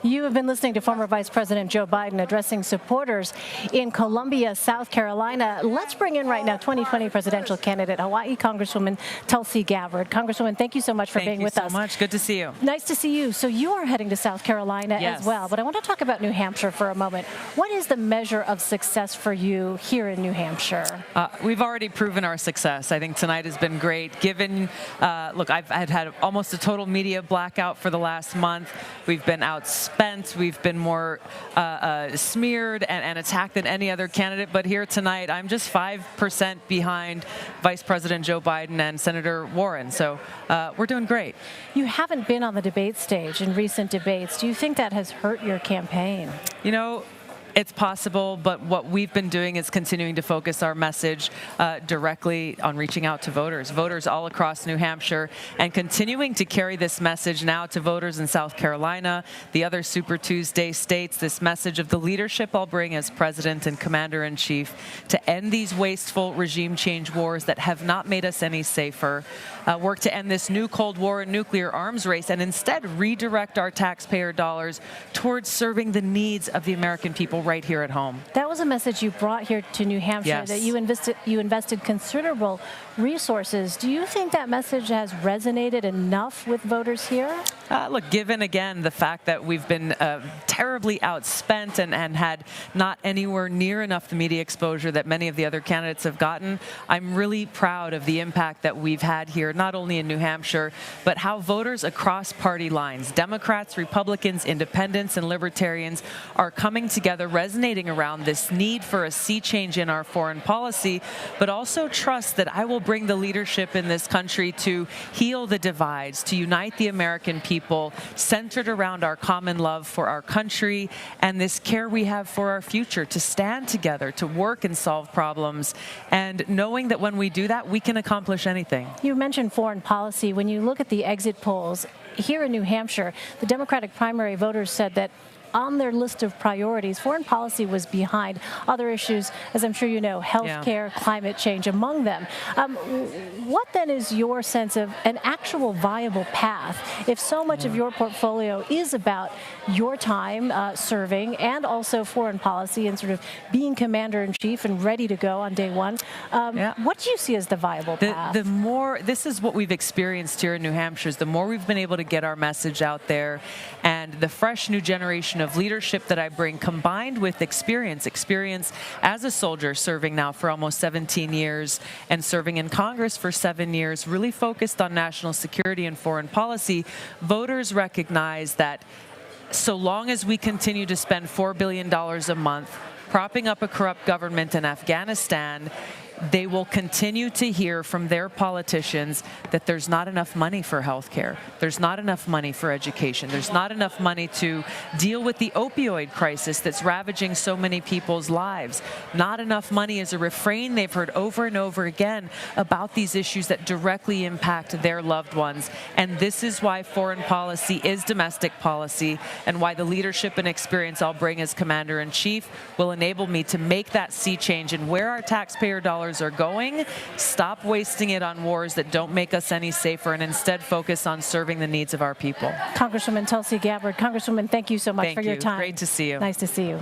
You have been listening to former Vice President Joe Biden addressing supporters in Columbia, South Carolina. Let's bring in right now 2020 presidential candidate, Hawaii Congresswoman Tulsi Gabbard. Congresswoman, thank you so much for being with us. Thank you so much. Good to see you. Nice to see you. So you are heading to South Carolina as well, but I want to talk about New Hampshire for a moment. What is the measure of success for you here in New Hampshire? We've already proven our success. I think tonight has been great. Given, look, I've had almost a total media blackout for the last month. We've been outspent. We've been more smeared and attacked than any other candidate. But here tonight, I'm just 5% behind Vice President Joe Biden and Senator Warren. So we're doing great. You haven't been on the debate stage in recent debates. Do you think that has hurt your campaign? You know, it's possible, but what we've been doing is continuing to focus our message directly on reaching out to voters all across New Hampshire, and continuing to carry this message now to voters in South Carolina, the other Super Tuesday states, this message of the leadership I'll bring as President and Commander-in-Chief to end these wasteful regime change wars that have not made us any safer, work to end this new Cold War and nuclear arms race, and instead redirect our taxpayer dollars towards serving the needs of the American people right here at home. That was a message you brought here to New Hampshire, that you invested considerable resources. Do you think that message has resonated enough with voters here? Look, given again the fact that we've been terribly outspent and had not anywhere near enough the media exposure that many of the other candidates have gotten, I'm really proud of the impact that we've had here, not only in New Hampshire, but how voters across party lines, Democrats, Republicans, Independents, and Libertarians are coming together, resonating around this need for a sea change in our foreign policy, but also trust that I will bring the leadership in this country to heal the divides, to unite the American people, centered around our common love for our country and this care we have for our future, to stand together, to work and solve problems, and knowing that when we do that, we can accomplish anything. You mentioned foreign policy. When you look at the exit polls here in New Hampshire, the Democratic primary voters said that on their list of priorities, foreign policy was behind other issues, as I'm sure you know, healthcare, climate change among them. What then is your sense of an actual viable path if so much of your portfolio is about your time serving and also foreign policy and sort of being commander-in-chief and ready to go on day one? What do you see as the viable path? The more, this is what we've experienced here in New Hampshire, is the more we've been able to get our message out there, and the fresh new generation of leadership that I bring, combined with experience as a soldier, serving now for almost 17 years and serving in Congress for 7 years, really focused on national security and foreign policy. Voters recognize that so long as we continue to spend $4 billion a month propping up a corrupt government in Afghanistan, they will continue to hear from their politicians that there's not enough money for health care, there's not enough money for education, there's not enough money to deal with the opioid crisis that's ravaging so many people's lives. Not enough money is a refrain they've heard over and over again about these issues that directly impact their loved ones. And this is why foreign policy is domestic policy, and why the leadership and experience I'll bring as Commander-in-Chief will enable me to make that sea change in where our taxpayer dollars are going, stop wasting it on wars that don't make us any safer, and instead focus on serving the needs of our people. Congresswoman Tulsi Gabbard. Congresswoman, thank you so much for your time. Great to see you. Nice to see you.